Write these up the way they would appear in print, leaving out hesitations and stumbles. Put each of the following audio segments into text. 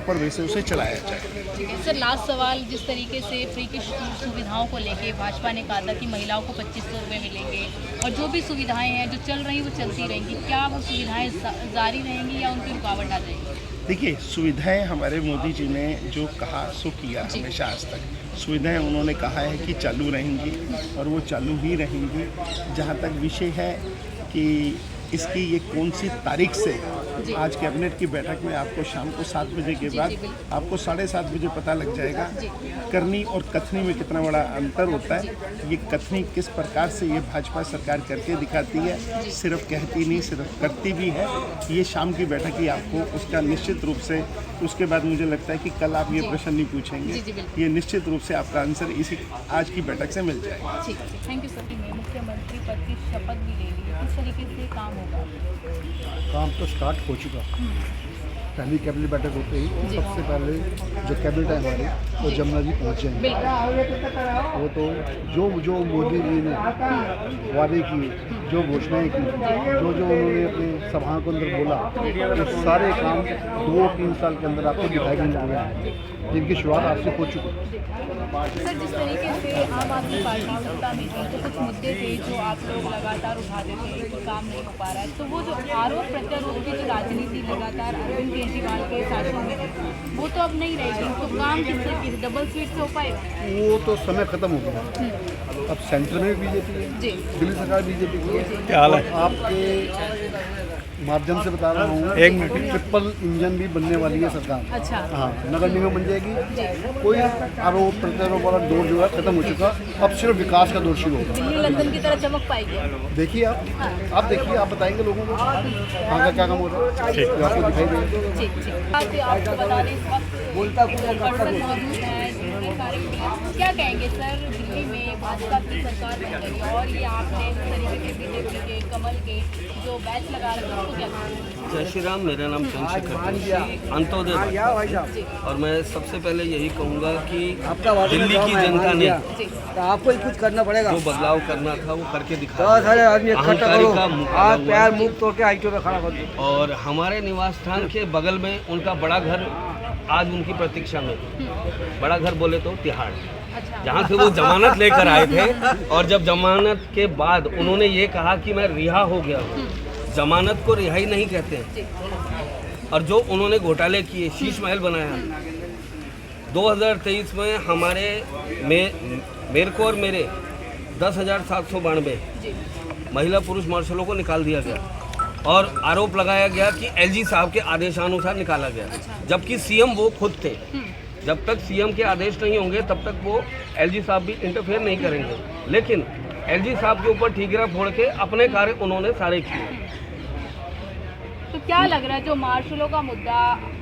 Proper way से उसे चलाया जाए। ठीक है सर, लास्ट सवाल, जिस तरीके से फ्री की सुविधाओं को लेके भाजपा ने कहा था कि महिलाओं को 2500 रुपये मिलेंगे और जो भी सुविधाएं हैं जो चल रही वो चलती रहेंगी, क्या वो सुविधाएं जारी रहेंगी या उनकी रुकावट आ जाएगी? देखिए, सुविधाएं हमारे मोदी जी ने जो कहा सो किया हमेशा आज तक। सुविधाएं उन्होंने कहा है कि चालू रहेंगी और वो चालू ही रहेंगी। जहाँ तक विषय है कि इसकी ये कौन सी तारीख से, आज कैबिनेट की बैठक में आपको शाम को 7 बजे के बाद आपको 7:30 बजे पता लग जाएगा। करनी और कथनी में कितना बड़ा अंतर होता है। ये कथनी किस प्रकार से ये भाजपा सरकार करके दिखाती है, सिर्फ कहती नहीं सिर्फ करती भी है। ये शाम की बैठक ही आपको उसका निश्चित रूप से, उसके बाद मुझे लगता है कि कल आप ये प्रश्न नहीं पूछेंगे, ये निश्चित रूप से आपका आंसर इसी आज की बैठक से मिल जाएगा। ठीक है, थैंक यू सर। मुख्यमंत्री पद की शपथ भी ले ली, किस तरीके से काम होगा? काम तो स्टार्ट हो चुका। पहली कैबिनेट बैठक होते ही सबसे पहले जो कैबिनेट है हमारी वो जमुना जी पहुँच जाएंगे। वो तो जो मोदी जी ने वादे किए, जो घोषणाएं की, जो उन्होंने अपने सभा के अंदर बोला, वो सारे काम 2-3 साल के अंदर आपको दिखाई देने लगे हैं, जिनकी शुरुआत आज से हो चुकी है। सर, जिस तरीके से आम आदमी पार्टी सत्ता में थी तो कुछ मुद्दे थे जो आप लोग लगातार उठाते थे कि काम नहीं हो पा रहा है, तो वो जो आरोप प्रत्यारोप की जो राजनीति लगातार अरविंद केजरीवाल के शासन में थी वो तो अब नहीं रहेगी, तो काम किस तरीके से डबल सीट से हो पाएगा? वो तो समय खत्म हो गया। अब सेंटर में बीजेपी है, दिल्ली सरकार बीजेपी की है। क्या हाल है? आपके माध्यम से बता रहा हूँ, 1 मिनट, ट्रिपल इंजन भी बनने वाली है सरकार। अच्छा, हाँ, नगर निगम बन जाएगी। कोई आरोप प्रत्यारोप वाला दौर जो है खत्म हो चुका, अब सिर्फ विकास का दौर शुरू होगा। दिल्ली लंदन की तरह चमक पाएगी। देखिए आप देखिए, आप बताएंगे लोगों को कहाँ का क्या काम हो रहा है, आपको दिखाई देगा। ठीक। आपको बता दें, इस वक्त पर्सन मौजूद है जितने सारे, क्या कहेंगे सर, दिल्ली में भाजपा की सरकार बन रही है और ये आपने इस तरीके के बीजेपी के कमल के जो बैच लगा रखे हैं, उसको क्या कहेंगे? जय श्री राम। मेरा नाम चंद्रशेखर जोशी, अंत्योदय, और मैं सबसे पहले यही कहूँगा कि दिल्ली की जनता ने तो आपको ही कुछ करना पड़ेगा। जो बदलाव करना था वो करके दिखा। आप प्यार मुख तोड़ के आईटो में खड़ा कर दो। और हमारे निवास स्थान के बगल में उनका बड़ा घर आज उनकी प्रतीक्षा में, बड़ा घर बोले तो तिहाड़, जहाँ से वो जमानत लेकर आए थे। और जब जमानत के बाद उन्होंने ये कहा कि मैं रिहा हो गया हूँ, जमानत को रिहाई नहीं कहते। और जो उन्होंने घोटाले किए, शीश महल बनाया 2023 में, हमारे मेरे को और मेरे 10,792 महिला पुरुष मार्शलों को निकाल दिया गया और आरोप लगाया गया कि एलजी साहब के आदेशानुसार निकाला गया, जबकि सीएम वो खुद थे। जब तक सीएम के आदेश नहीं होंगे तब तक वो एलजी साहब भी इंटरफेयर नहीं करेंगे, लेकिन एलजी साहब के ऊपर ठीकरा फोड़ के अपने कार्य उन्होंने सारे किए। तो क्या लग रहा है, जो मार्शलों का मुद्दा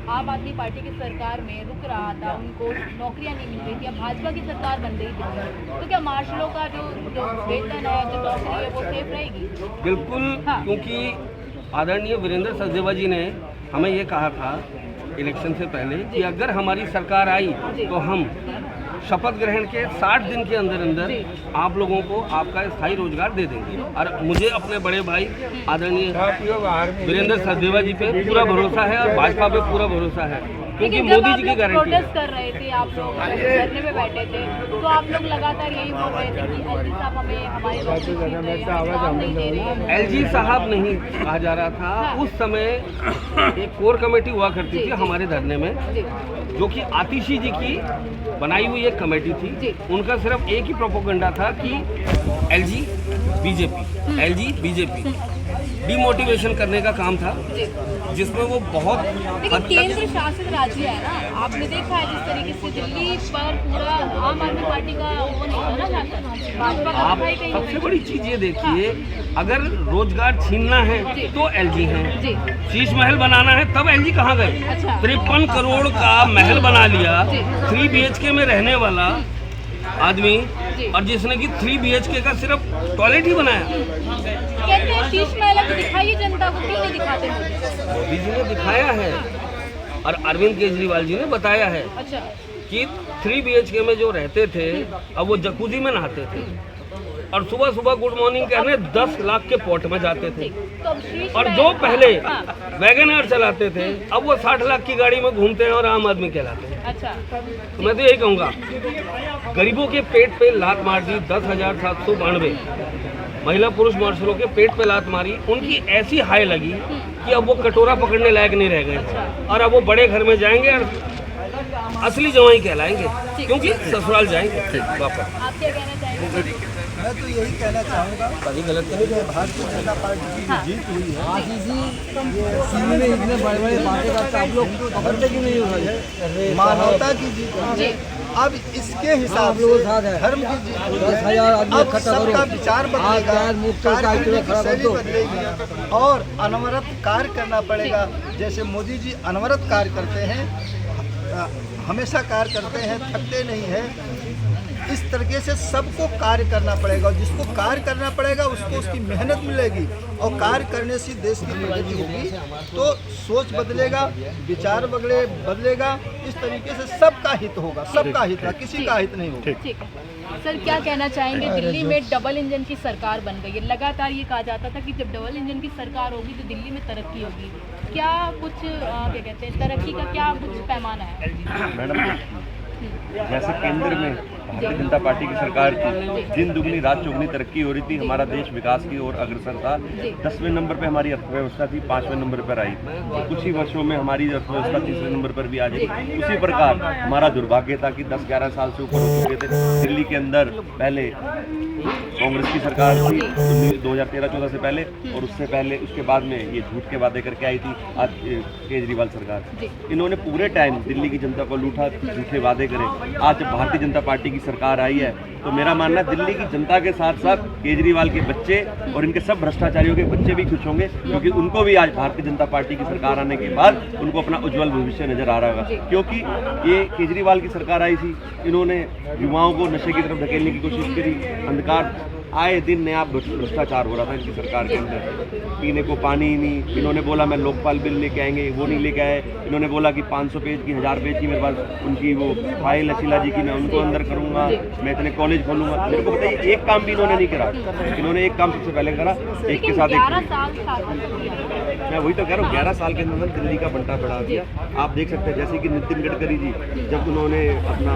आम आदमी पार्टी की सरकार में रुक रहा था, उनको नौकरियां नहीं मिल रही थी, अब भाजपा की सरकार बन रही थी, तो क्या मार्शलों का जो वेतन है, जो नौकरी है, वो सेफ रहेगी? बिल्कुल। हाँ। क्योंकि आदरणीय वीरेंद्र सचदेवा जी ने हमें ये कहा था इलेक्शन से पहले कि अगर हमारी सरकार आई तो हम शपथ ग्रहण के 60 दिन के अंदर अंदर आप लोगों को आपका स्थायी रोजगार दे देंगे। और मुझे अपने बड़े भाई आदरणीय वीरेंद्र सचदेवा जी पे पूरा भरोसा है और भाजपा पे पूरा भरोसा है, क्योंकि मोदी जी की गारंटी। प्रोटेस्ट कर रहे थे आप लोग, धरने में बैठे थे, तो आप लोग लगातार यही बोल रहे थे कि एलजी साहब हमें हमारे नहीं दे रहे हैं। एलजी साहब नहीं कहा जा रहा था। हाँ। उस समय एक कोर कमेटी हुआ करती थी हमारे धरने में, जो कि आतिशी जी की बनाई हुई एक कमेटी थी। उनका सिर्फ एक ही प्रोपोगंडा था कि LG BJP, LG BJP, demotivation करने का काम था, जिसमें वो बहुत केंद्र शासित राज्य है ना, आपने देखा है जिस तरीके से दिल्ली पर पूरा आम आदमी पार्टी का वो नहीं था ना शासन, भाजपा का। आप सबसे बड़ी चीज ये देखिए, अगर रोजगार छीनना है तो एलजी है, शीश महल बनाना है तब एलजी कहाँ गए? 53 करोड़ का महल बना लिया 3 BHK में रहने वाला आदमी, और जिसने कि 3 BHK का सिर्फ टॉयलेट ही बनाया। कहते हैं शीश महल दिखाइए जनता को, क्यों नहीं दिखाते? मोदी जी ने दिखाया है और अरविंद केजरीवाल जी ने बताया है कि 3 BHK में जो रहते थे अब वो जकूजी में नहाते थे और सुबह सुबह गुड मॉर्निंग कहने 10 लाख के पोर्ट में जाते थे। तो अब शीर्ष और में- जो पहले हाँ, वैगन आर चलाते थे अब वो 60 लाख की गाड़ी में घूमते हैं और आम आदमी कहलाते हैं। अच्छा, तो मैं तो यही कहूँगा, गरीबों के पेट पे लात मार दी 10,792 महिला पुरुष मार्शलों के पेट पे लात मारी, उनकी ऐसी हाय लगी कि अब वो कटोरा पकड़ने लायक नहीं रह गए और अब वो बड़े घर में जाएंगे और असली जवाई कहलाएंगे क्योंकि ससुराल जाएंगे वापस। आप क्या कहना चाहेंगे? मैं तो यही कहना चाहूँगा कि भारतीय जनता पार्टी की जो जीत हुई है टीवी में इतने बड़े बड़े बातें करते आप लोग पकड़ते क्यों नहीं हो रहे? मानवता की जीत हुई है। अब इसके हिसाब आप लोगों के से साथ है। धर्म की जीत हुई 10,000 है। आदमी अब इकट्ठा सबका करो। विचार आप बदलेगा, यार मुक्त होकर कार्य करने खड़ा की कर शैली दो। बदलेगी और अनवरत कार्य करना पड़ेगा। जैसे मोदी जी अनवरत कार्य करते हैं, हमेशा कार्य करते हैं, थकते नहीं हैं। इस तरीके से सबको कार्य करना पड़ेगा और जिसको कार्य करना पड़ेगा उसको उसकी मेहनत मिलेगी और कार्य करने से देश की प्रगति होगी। तो सोच बदलेगा, विचार बदलेगा। इस तरीके से सबका हित होगा, सबका हित है, किसी का हित नहीं होगा। ठीक है सर, क्या कहना चाहेंगे? दिल्ली में डबल इंजन की सरकार बन गई है। लगातार ये कहा जाता था कि जब डबल इंजन की सरकार होगी तो दिल्ली में तरक्की होगी। क्या कुछ क्या कहते हैं, तरक्की का क्या कुछ पैमाना है? मैडम, जैसे केंद्र में भारतीय जनता पार्टी की सरकार थी, दिन दुगनी रात चौगुनी तरक्की हो रही थी, हमारा देश विकास की ओर अग्रसर था। 10वें नंबर पे हमारी अर्थव्यवस्था थी, 5वें नंबर पर आई। कुछ ही वर्षों में हमारी अर्थव्यवस्था 3रे नंबर पर भी आ जाएगी। उसी प्रकार हमारा दुर्भाग्य था कि 10-11 साल से ऊपर हो चुके थे। दिल्ली के अंदर पहले कांग्रेस की सरकार थी 2013-14 से पहले, और उससे पहले उसके बाद में ये झूठ के वादे करके आई थी आज केजरीवाल सरकार। इन्होंने पूरे टाइम दिल्ली की जनता को लूटा, झूठे वादे करे। आज जब भारतीय जनता पार्टी की सरकार आई है तो मेरा मानना है दिल्ली की जनता के साथ साथ केजरीवाल के बच्चे और इनके सब भ्रष्टाचारियों के बच्चे भी खुश होंगे, क्योंकि उनको भी आज भारतीय जनता पार्टी की सरकार आने के बाद उनको अपना उज्जवल भविष्य नजर आ रहा होगा। क्योंकि ये केजरीवाल की सरकार आई थी, इन्होंने युवाओं को नशे की तरफ धकेलने की कोशिश करी। अंधकार आए दिन नया भ्रष्टाचार हो रहा था इनकी सरकार के अंदर। पीने को पानी ही नहीं। इन्होंने बोला मैं लोकपाल बिल लेके आएंगे, वो नहीं लेके आए। इन्होंने बोला कि 500 पेज की 1000 पेज की मेरे पास उनकी वो फाइल है शीला जी की, मैं उनको अंदर करूंगा, मैं इतने कॉलेज खोलूंगा। मेरे को बताइए एक काम भी इन्होंने नहीं करा। इन्होंने एक काम सबसे पहले करा, एक के साथ 11 साल शासन किया। मैं वही तो कह रहा हूँ, 11 साल के अंदर दिल्ली का बंटा बढ़ा दिया। आप देख सकते हैं जैसे कि नितिन गडकरी जी जब उन्होंने अपना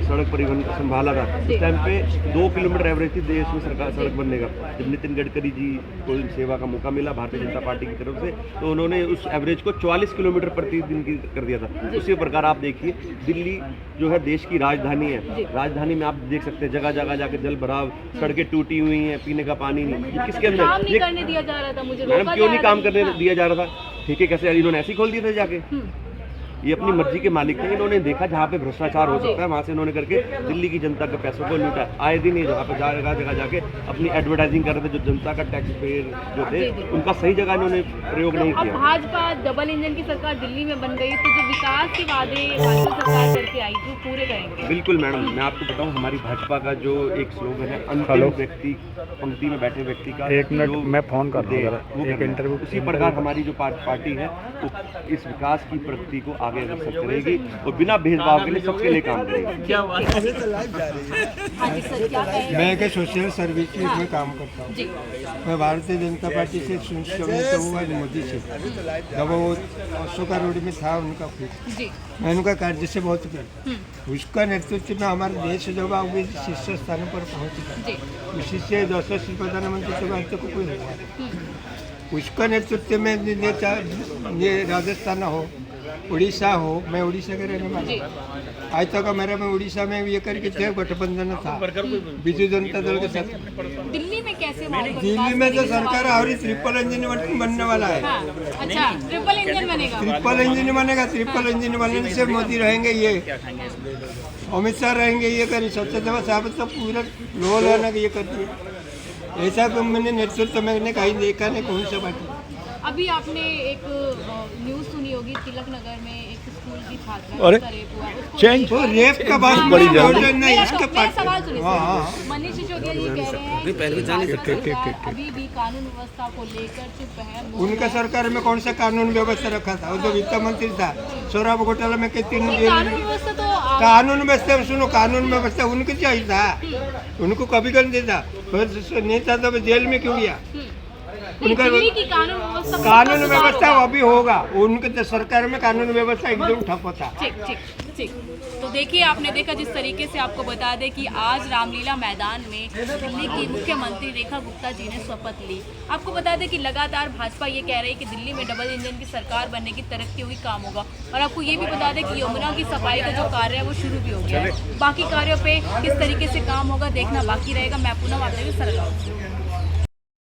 सड़क परिवहन संभाला था, उस टाइम पे 2 किलोमीटर एवरेज थी देश में सरकार सड़क बनने का। जब नितिन गडकरी जी को सेवा का मौका मिला भारतीय जनता पार्टी की तरफ से, तो उन्होंने उस एवरेज को 44 किलोमीटर प्रतिदिन की कर दिया था। उसी प्रकार आप देखिए दिल्ली जो है देश की राजधानी है। राजधानी में आप देख सकते हैं जगह जगह जाकर जल भराव, सड़कें टूटी हुई हैं, पीने का पानी नहीं। ये किसके अंदर काम नहीं करने दिया जा रहा था, मुझे मैडम रोका क्यों जा नहीं रहा काम था। करने हाँ। दिया जा रहा था? ठेके कैसे इन्होंने ऐसे ही खोल दिए थे जाके? ये अपनी मर्जी के मालिक थे। इन्होंने देखा जहाँ पे भ्रष्टाचार हो सकता है वहाँ से इन्होंने करके दिल्ली की जनता के पैसों को लूटा। आए दिन ये जहाँ पे जगह जगह जाके अपनी एडवर्टाइजिंग कर रहे थे। जो जनता का टैक्स पेयर जो थे उनका सही जगह इन्होंने प्रयोग नहीं अब किया। भाजपा डबल इंजन की सरकार दिल्ली में बन गई, तो जो विकास के वादे भाजपा सरकार करके आई थी वो पूरे करेंगे? बिल्कुल मैडम, मैं आपको बताऊं हमारी भाजपा का जो एक स्लोगन है, अंतिम व्यक्ति पंक्ति में बैठे व्यक्ति का 1 मिनट जो मैं फोन कर दे, दूंगा, वो एक करना है। इंटरव्यू उसी प्रकार हमारी जो पार्टी है वो इस विकास की प्रगति को आगे अग्रसर करेगी और बिना भेदभाव के लिए सबके लिए काम करेगी। हाँ जी सर, क्या कहेंगे? मैं एक सोशल सर्विस में काम करता हूँ। जी मैं भारतीय जनता पार्टी से चुनता हुआ मोदी से, जब वो अशोका रोड में था उनका खुद जी मैं उनका कार्य से बहुत किया। उसका नेतृत्व में हमारा देश जब आगे शीर्ष स्थानों पर पहुँच गया, जी उसी से 10 प्रधानमंत्री के बाद तक कोई हुआ। उसका नेतृत्व में ये राजस्थान हो, उड़ीसा हो, मैं उड़ीसा का रहने वाला हूँ। आज तक हमारा मैं उड़ीसा में ये करके थे गठबंधन था बीजू जनता दल के साथ। दिल्ली में कैसे माहौल का दिल्ली विकास में तो करेंगे? सरकार और ट्रिपल इंजन बनने वाला है। हाँ, अच्छा ट्रिपल इंजन बनेगा। ट्रिपल इंजन बनेगा। ट्रिपल इंजन बनने से मोदी रहेंगे, ये अमित शाह रहेंगे, ये करें सत्यदेव साहब तो पूरा लो लेना ये करती है। ऐसा तो मैंने नेतृत्व मैंने कहीं देखा नहीं कौन सा पार्टी। अभी आपने एक न्यूज़ सुनी होगी, तिलक नगर में एक स्कूल स्कूल की छात्रा अरे, का रेप हुआ उसको चेंज लेकर- वो रेप का बात बड़ी नहीं, जल्दी। नहीं इसके मेरा सवाल सुनिए हाँ, सर। मनीष सिसोदिया जी कह रहे हैं कि भाजपा सरकार अभी भी कानून व्यवस्था को लेकर चुप है। उनके सरकार में कौन सा कानून व्यवस्था रखा था? वो तो वित्त मंत्री था। शराब घोटाला में कितनी कानून व्यवस्था तो कानून व्यवस्था सुनो, कानून व्यवस्था उनके चाहिए था, उनको कभी कर देता नेता तो जेल में क्यों गया? उनका दिल्ली की कानून व्यवस्था कानून का व्यवस्था सुधार अभी होगा, उनके तो सरकार में कानून व्यवस्था एकदम ठप होता। ठीक ठीक ठीक। तो देखिए आपने देखा जिस तरीके से आपको बता दें कि आज रामलीला मैदान में दिल्ली की मुख्यमंत्री रेखा गुप्ता जी ने शपथ ली। आपको बता दें कि लगातार भाजपा ये कह रही है कि दिल्ली में डबल इंजन की सरकार बनने की तरक्की हुई काम होगा, और आपको ये भी बता दें कि यमुना की सफाई का जो कार्य है वो शुरू भी हो गया है। बाकी कार्यों पे किस तरीके से काम होगा देखना बाकी रहेगा। मैं पूनम, आप देखिए सरल।